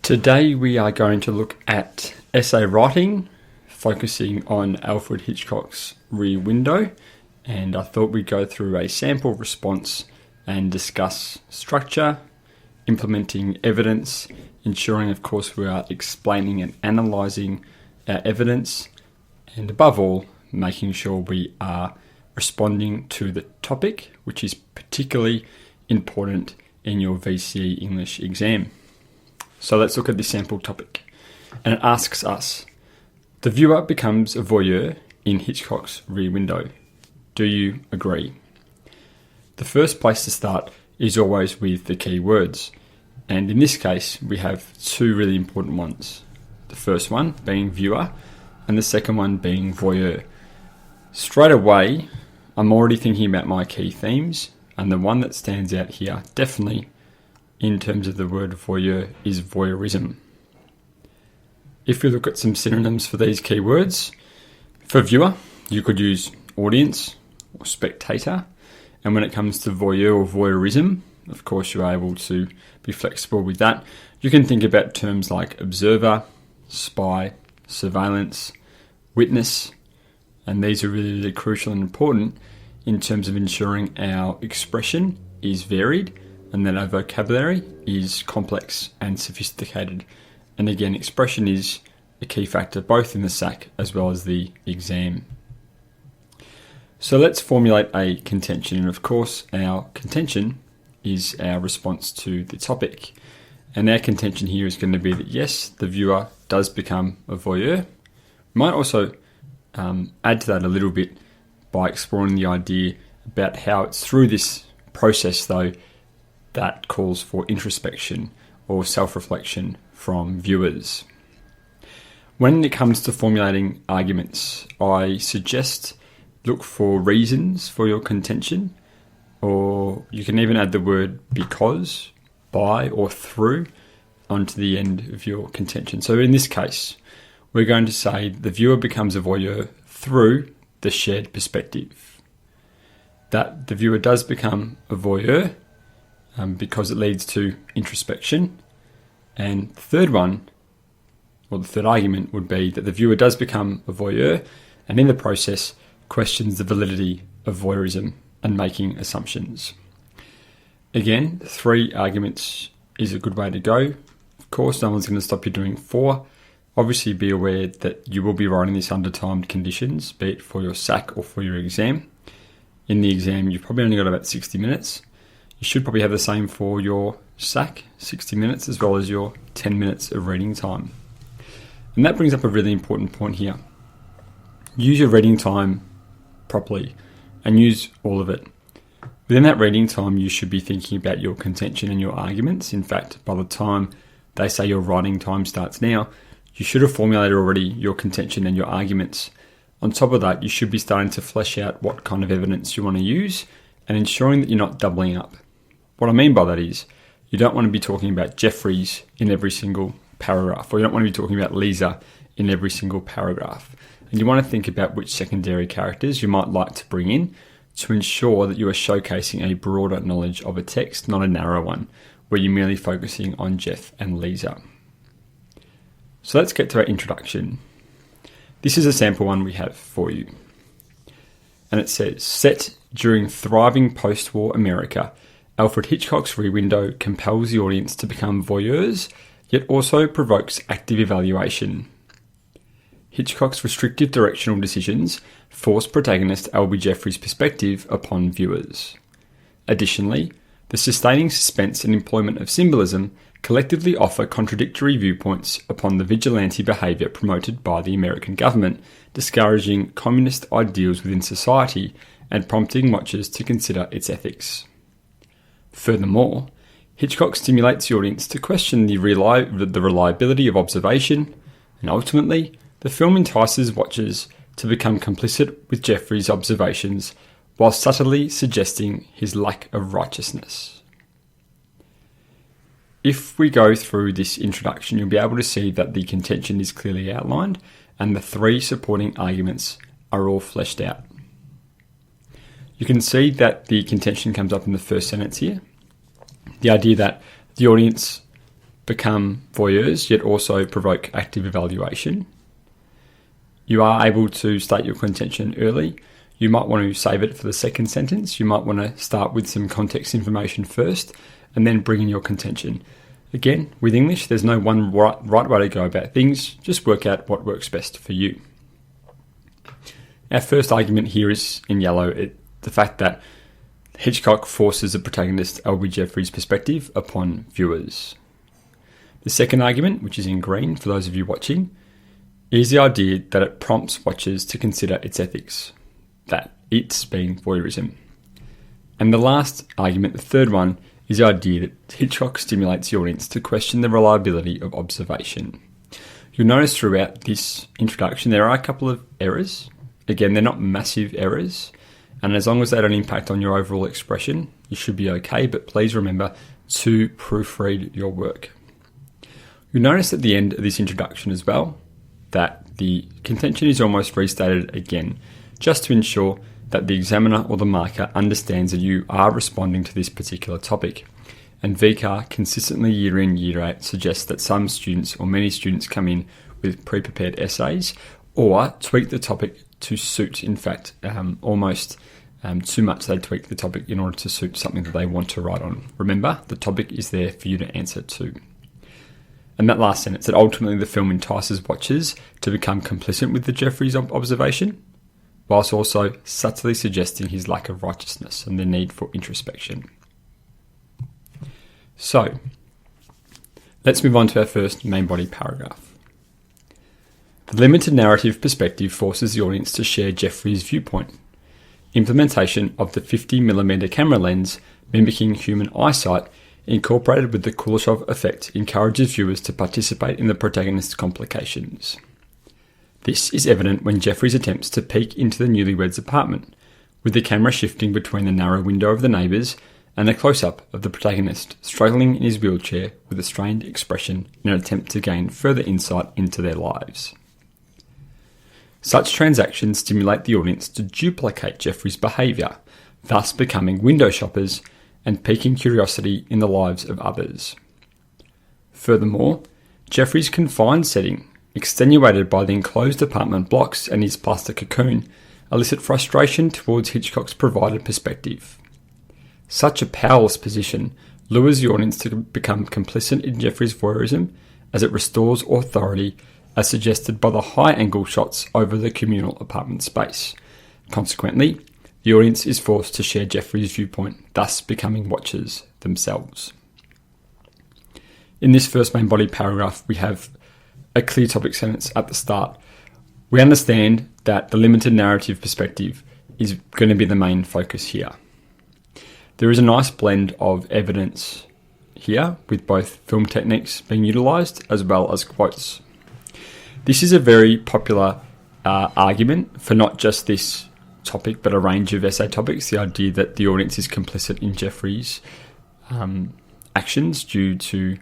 Today we are going to look at essay writing, focusing on Alfred Hitchcock's Rear Window, and I thought we'd go through a sample response and discuss structure, implementing evidence, ensuring of course we are explaining and analysing our evidence, and above all making sure we are responding to the topic, which is particularly important in your VCE English exam. So let's look at this sample topic. And it asks us, the viewer becomes a voyeur in Hitchcock's Rear Window. Do you agree? The first place to start is always with the key words. And in this case, we have two really important ones. The first one being viewer, and the second one being voyeur. Straight away, I'm already thinking about my key themes, and the one that stands out here definitely in terms of the word voyeur is voyeurism. If we look at some synonyms for these key words, for viewer, you could use audience or spectator. And when it comes to voyeur or voyeurism, of course you're able to be flexible with that. You can think about terms like observer, spy, surveillance, witness, and these are really, really crucial and important in terms of ensuring our expression is varied and that our vocabulary is complex and sophisticated. And again, expression is a key factor both in the SAC as well as the exam. So let's formulate a contention, and of course our contention is our response to the topic. And our contention here is going to be that yes, the viewer does become a voyeur. We might also add to that a little bit by exploring the idea about how it's through this process though that calls for introspection or self-reflection from viewers. When it comes to formulating arguments, I suggest look for reasons for your contention, or you can even add the word because, by, or through onto the end of your contention. So in this case, we're going to say the viewer becomes a voyeur through the shared perspective. That the viewer does become a voyeur because it leads to introspection. And the third one, or the third argument, would be that the viewer does become a voyeur and in the process questions the validity of voyeurism and making assumptions. Again, 3 arguments is a good way to go. Of course, no one's going to stop you doing 4. Obviously, be aware that you will be writing this under timed conditions, be it for your SAC or for your exam. In the exam, you've probably only got about 60 minutes. You should probably have the same for your SAC, 60 minutes, as well as your 10 minutes of reading time. And that brings up a really important point here. Use your reading time properly and use all of it. Within that reading time, you should be thinking about your contention and your arguments. In fact, by the time they say your writing time starts now, you should have formulated already your contention and your arguments. On top of that, you should be starting to flesh out what kind of evidence you want to use and ensuring that you're not doubling up. What I mean by that is you don't want to be talking about Jeffries in every single paragraph, or you don't want to be talking about Lisa in every single paragraph. And you want to think about which secondary characters you might like to bring in to ensure that you are showcasing a broader knowledge of a text, not a narrow one, where you're merely focusing on Jeff and Lisa. So let's get to our introduction. This is a sample one we have for you. And it says, set during thriving post-war America, Alfred Hitchcock's Rear Window compels the audience to become voyeurs, yet also provokes active evaluation. Hitchcock's restrictive directional decisions force protagonist Albie Jeffrey's perspective upon viewers. Additionally, the sustaining suspense and employment of symbolism collectively offer contradictory viewpoints upon the vigilante behaviour promoted by the American government, discouraging communist ideals within society and prompting watchers to consider its ethics. Furthermore, Hitchcock stimulates the audience to question the reliability of observation, and ultimately, the film entices watchers to become complicit with Jeffrey's observations while subtly suggesting his lack of righteousness. If we go through this introduction, you'll be able to see that the contention is clearly outlined and the 3 supporting arguments are all fleshed out. You can see that the contention comes up in the first sentence here. The idea that the audience become voyeurs, yet also provoke active evaluation. You are able to state your contention early. You might want to save it for the second sentence. You might want to start with some context information first and then bring in your contention. Again, with English, there's no one right way to go about things. Just work out what works best for you. Our first argument here is in yellow, the fact that Hitchcock forces the protagonist L.B. Jeffries' perspective upon viewers. The second argument, which is in green for those of you watching, is the idea that it prompts watchers to consider its ethics, that it's being voyeurism. And the last argument, the third one, is the idea that Hitchcock stimulates the audience to question the reliability of observation. You'll notice throughout this introduction there are a couple of errors. Again, they're not massive errors, and as long as they don't impact on your overall expression, you should be okay, but please remember to proofread your work. You'll notice at the end of this introduction as well that the contention is almost restated again, just to ensure that the examiner or the marker understands that you are responding to this particular topic. And VCAR consistently year in, year out suggests that some students or many students come in with pre-prepared essays or tweak the topic to suit, in fact, almost too much they tweak the topic in order to suit something that they want to write on. Remember, the topic is there for you to answer to. And that last sentence, that ultimately the film entices watchers to become complicit with the Jeffries observation, whilst also subtly suggesting his lack of righteousness and the need for introspection. So, let's move on to our first main body paragraph. The limited narrative perspective forces the audience to share Jeffries' viewpoint. Implementation of the 50mm camera lens mimicking human eyesight incorporated with the Kuleshov effect encourages viewers to participate in the protagonist's complications. This is evident when Jeffries attempts to peek into the newlyweds' apartment, with the camera shifting between the narrow window of the neighbours and a close-up of the protagonist struggling in his wheelchair with a strained expression in an attempt to gain further insight into their lives. Such transactions stimulate the audience to duplicate Jeffries' behaviour, thus becoming window shoppers and piquing curiosity in the lives of others. Furthermore, Jeffries' confined setting, extenuated by the enclosed apartment blocks and his plastic cocoon, elicit frustration towards Hitchcock's provided perspective. Such a powerless position lures the audience to become complicit in Jeffries' voyeurism as it restores authority as suggested by the high-angle shots over the communal apartment space. Consequently, the audience is forced to share Jeffries' viewpoint, thus becoming watchers themselves. In this first main body paragraph, we have a clear topic sentence at the start. We understand that the limited narrative perspective is going to be the main focus here. There is a nice blend of evidence here, with both film techniques being utilised as well as quotes. This is a very popular argument for not just this topic, but a range of essay topics. The idea that the audience is complicit in Jeffries' actions due to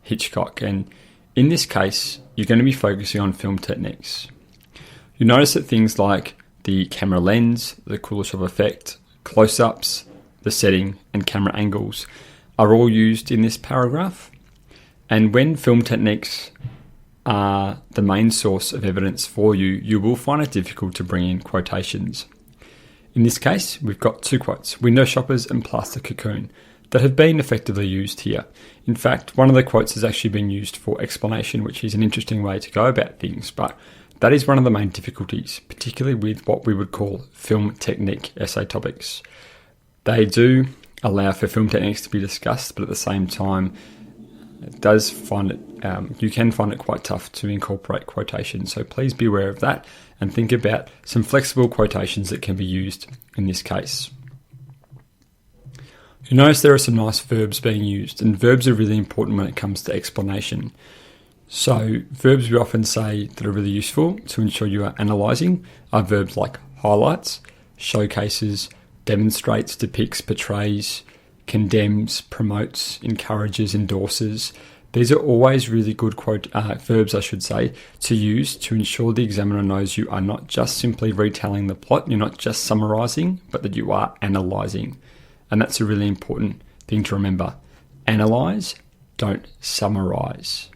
Hitchcock. And in this case, you're going to be focusing on film techniques. You notice that things like the camera lens, the Kuleshov effect, close-ups, the setting, and camera angles are all used in this paragraph. And when film techniques are the main source of evidence for you, you will find it difficult to bring in quotations. In this case, we've got two quotes, window shoppers and plastic cocoon, that have been effectively used here. In fact, one of the quotes has actually been used for explanation, which is an interesting way to go about things, but that is one of the main difficulties, particularly with what we would call film technique essay topics. They do allow for film techniques to be discussed, but at the same time, you can find it quite tough to incorporate quotations. So please be aware of that and think about some flexible quotations that can be used in this case. You notice there are some nice verbs being used, and verbs are really important when it comes to explanation. So verbs we often say that are really useful to ensure you are analysing are verbs like highlights, showcases, demonstrates, depicts, portrays, condemns, promotes, encourages, endorses. These are always really good verbs, to use to ensure the examiner knows you are not just simply retelling the plot, you're not just summarising, but that you are analysing. And that's a really important thing to remember. Analyse don't summarise.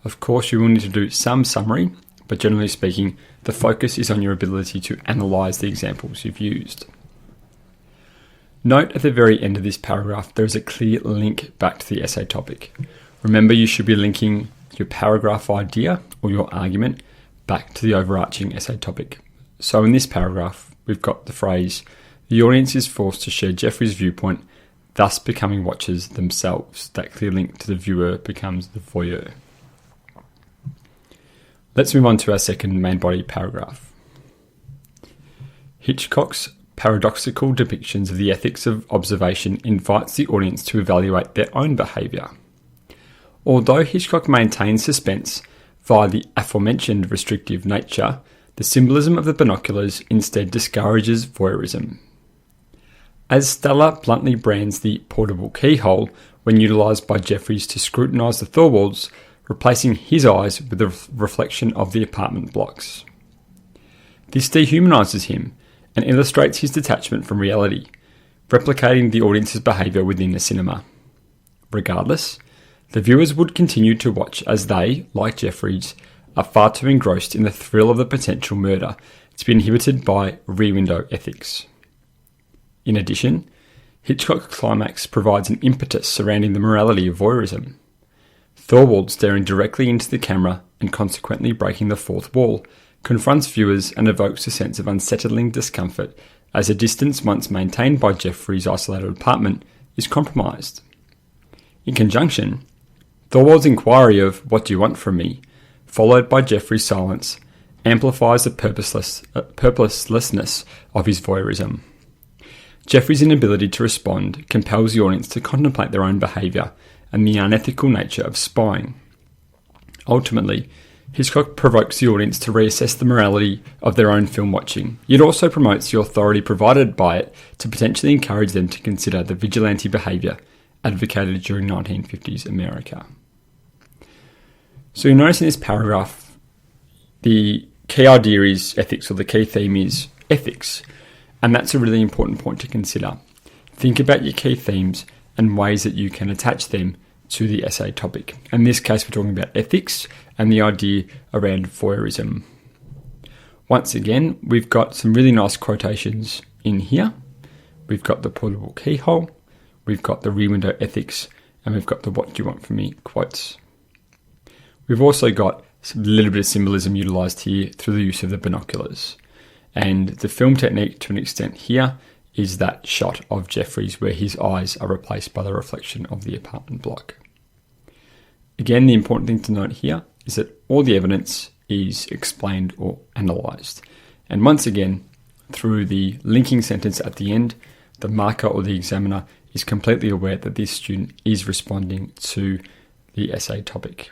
Of course, you will need to do some summary, but generally speaking, the focus is on your ability to analyse the examples you've used. Note at the very end of this paragraph, there is a clear link back to the essay topic. Remember, you should be linking your paragraph idea or your argument back to the overarching essay topic. So in this paragraph, we've got the phrase, the audience is forced to share Jeffrey's viewpoint, thus becoming watchers themselves. That clear link to the viewer becomes the voyeur. Let's move on to our second main body paragraph. Hitchcock's paradoxical depictions of the ethics of observation invites the audience to evaluate their own behaviour. Although Hitchcock maintains suspense via the aforementioned restrictive nature, the symbolism of the binoculars instead discourages voyeurism. As Stella bluntly brands the portable keyhole when utilised by Jeffries to scrutinise the Thorwalds, replacing his eyes with the reflection of the apartment blocks. This dehumanises him and illustrates his detachment from reality, replicating the audience's behaviour within the cinema. Regardless, the viewers would continue to watch as they, like Jeffries, are far too engrossed in the thrill of the potential murder to be inhibited by rear window ethics. In addition, Hitchcock's climax provides an impetus surrounding the morality of voyeurism. Thorwald staring directly into the camera and consequently breaking the fourth wall confronts viewers and evokes a sense of unsettling discomfort as the distance once maintained by Jeffrey's isolated apartment is compromised. In conjunction, Thorwald's inquiry of "What do you want from me?" followed by Jeffrey's silence amplifies the purposelessness of his voyeurism. Jeffrey's inability to respond compels the audience to contemplate their own behaviour and the unethical nature of spying. Ultimately, Hitchcock provokes the audience to reassess the morality of their own film watching, yet also promotes the authority provided by it to potentially encourage them to consider the vigilante behaviour advocated during 1950s America. So you notice in this paragraph, the key idea is ethics, or the key theme is ethics, and that's a really important point to consider. Think about your key themes and ways that you can attach them to the essay topic. In this case, we're talking about ethics and the idea around voyeurism. Once again, we've got some really nice quotations in here. We've got the portable keyhole, we've got the rear window ethics, and we've got the "What do you want from me?" quotes. We've also got a little bit of symbolism utilised here through the use of the binoculars. And the film technique, to an extent here, is that shot of Jeffries where his eyes are replaced by the reflection of the apartment block. Again, the important thing to note here is that all the evidence is explained or analysed. And once again, through the linking sentence at the end, the marker or the examiner is completely aware that this student is responding to the essay topic.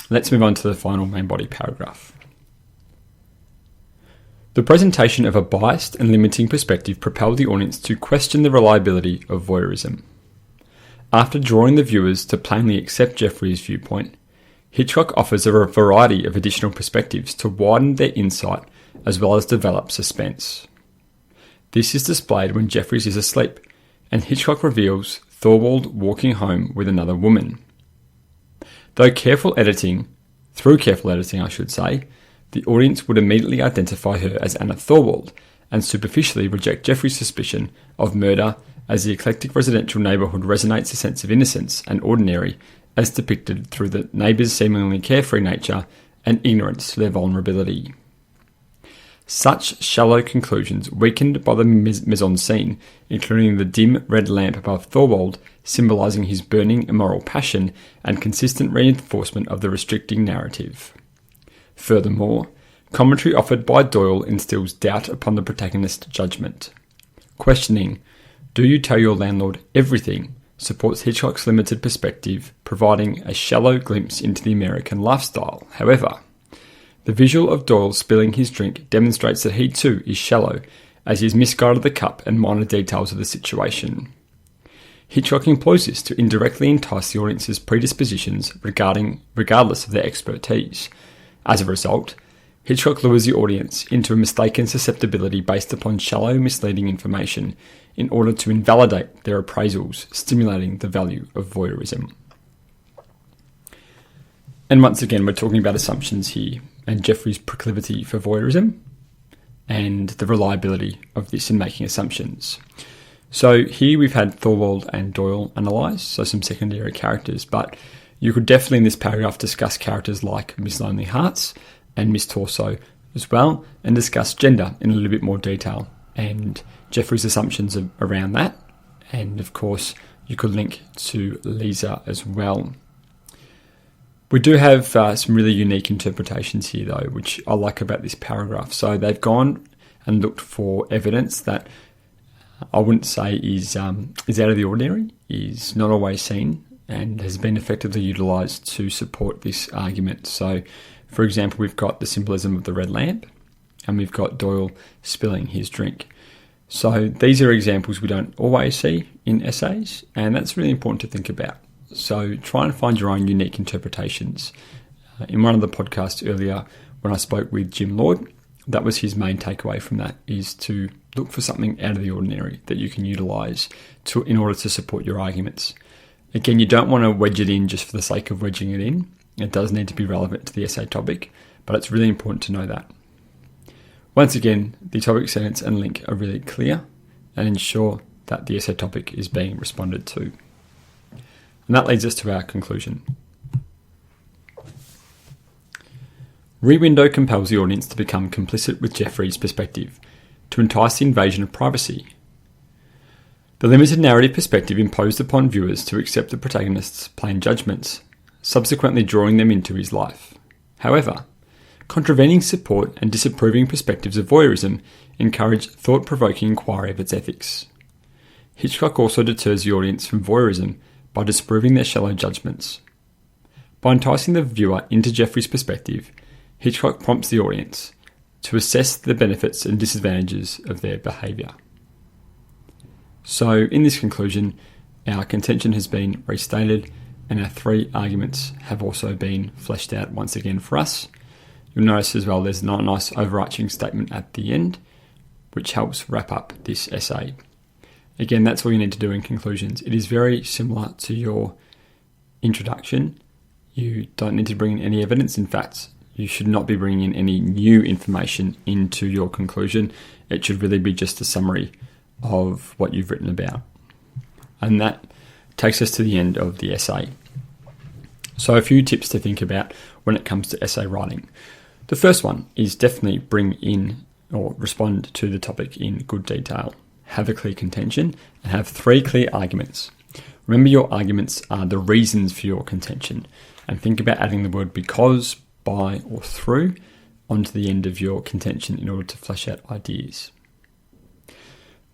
Let's move on to the final main body paragraph. The presentation of a biased and limiting perspective propelled the audience to question the reliability of voyeurism. After drawing the viewers to plainly accept Jeffrey's viewpoint, Hitchcock offers a variety of additional perspectives to widen their insight as well as develop suspense. This is displayed when Jeffries is asleep, and Hitchcock reveals Thorwald walking home with another woman. Through careful editing, the audience would immediately identify her as Anna Thorwald and superficially reject Jeffrey's suspicion of murder, as the eclectic residential neighbourhood resonates a sense of innocence and ordinary as depicted through the neighbours' seemingly carefree nature and ignorance to their vulnerability. Such shallow conclusions, weakened by the mise-en-scene, including the dim red lamp above Thorwald, symbolising his burning immoral passion, and consistent reinforcement of the restricting narrative. Furthermore, commentary offered by Doyle instills doubt upon the protagonist's judgment. Questioning, "Do you tell your landlord everything?" supports Hitchcock's limited perspective, providing a shallow glimpse into the American lifestyle. However, the visual of Doyle spilling his drink demonstrates that he too is shallow, as he is misguided the cup and minor details of the situation. Hitchcock employs this to indirectly entice the audience's predispositions regardless of their expertise. As a result, Hitchcock lures the audience into a mistaken susceptibility based upon shallow, misleading information, in order to invalidate their appraisals, stimulating the value of voyeurism. And once again, we're talking about assumptions here, and Jeffrey's proclivity for voyeurism, and the reliability of this in making assumptions. So here we've had Thorwald and Doyle analysed, so some secondary characters, but you could definitely in this paragraph discuss characters like Miss Lonely Hearts and Miss Torso as well, and discuss gender in a little bit more detail and Jeffrey's assumptions around that. And of course, you could link to Lisa as well. We do have some really unique interpretations here, though, which I like about this paragraph. So they've gone and looked for evidence that I wouldn't say is out of the ordinary, is not always seen, and has been effectively utilised to support this argument. So, for example, we've got the symbolism of the red lamp, and we've got Doyle spilling his drink. So these are examples we don't always see in essays, and that's really important to think about. So try and find your own unique interpretations. In one of the podcasts earlier, when I spoke with Jim Lord, that was his main takeaway from that, is to look for something out of the ordinary that you can utilise in order to support your arguments. Again, you don't want to wedge it in just for the sake of wedging it in. It does need to be relevant to the essay topic, but it's really important to know that. Once again, the topic sentence and link are really clear and ensure that the essay topic is being responded to. And that leads us to our conclusion. Rear Window compels the audience to become complicit with Jeffrey's perspective, to entice the invasion of privacy. The limited narrative perspective imposed upon viewers to accept the protagonist's plain judgments, subsequently drawing them into his life. However, contravening support and disapproving perspectives of voyeurism encourage thought-provoking inquiry of its ethics. Hitchcock also deters the audience from voyeurism by disproving their shallow judgments. By enticing the viewer into Jeffrey's perspective, Hitchcock prompts the audience to assess the benefits and disadvantages of their behaviour. So, in this conclusion, our contention has been restated and our three arguments have also been fleshed out once again for us. You'll notice as well there's a nice overarching statement at the end, which helps wrap up this essay. Again, that's all you need to do in conclusions. It is very similar to your introduction. You don't need to bring in any evidence. In fact, you should not be bringing in any new information into your conclusion. It should really be just a summary of what you've written about. And that takes us to the end of the essay. So a few tips to think about when it comes to essay writing. The first one is definitely bring in or respond to the topic in good detail. Have a clear contention and have 3 clear arguments. Remember, your arguments are the reasons for your contention, and think about adding the word because, by, or through onto the end of your contention in order to flesh out ideas.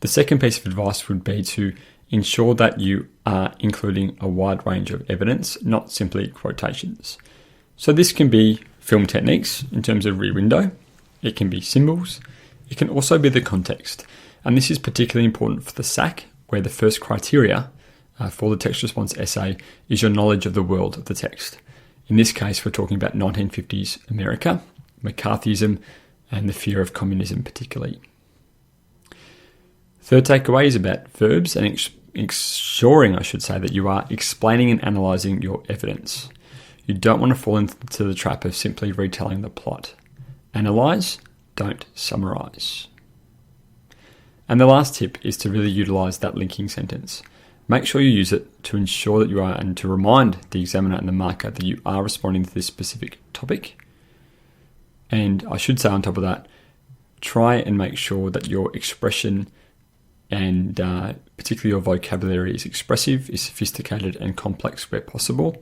The second piece of advice would be to ensure that you are including a wide range of evidence, not simply quotations. So this can be film techniques in terms of Rear Window, it can be symbols, it can also be the context. And this is particularly important for the SAC, where the first criteria for the text response essay is your knowledge of the world of the text. In this case, we're talking about 1950s America, McCarthyism, and the fear of communism particularly. Third takeaway is about verbs and ensuring, that you are explaining and analysing your evidence. You don't want to fall into the trap of simply retelling the plot. Analyse, don't summarise. And the last tip is to really utilise that linking sentence. Make sure you use it to ensure that you are, and to remind the examiner and the marker that you are responding to this specific topic. And I should say on top of that, try and make sure that your expression and particularly your vocabulary is expressive, is sophisticated and complex where possible.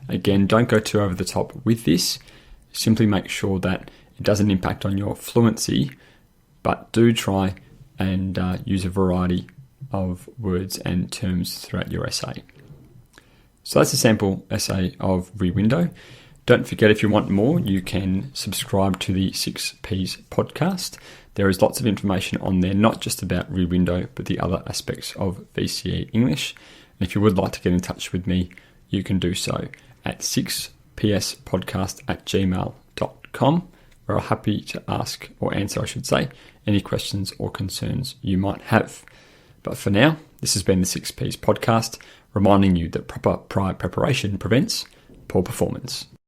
Again, don't go too over the top with this. Simply make sure that it doesn't impact on your fluency, but do try and use a variety of words and terms throughout your essay. So that's a sample essay of Rear Window. Don't forget, if you want more, you can subscribe to the 6Ps podcast. There is lots of information on there, not just about Rear Window, but the other aspects of VCE English. And if you would like to get in touch with me, you can do so at 6pspodcast@gmail.com, where I'm happy to ask or answer, any questions or concerns you might have. But for now, this has been the 6Ps podcast, reminding you that proper prior preparation prevents poor performance.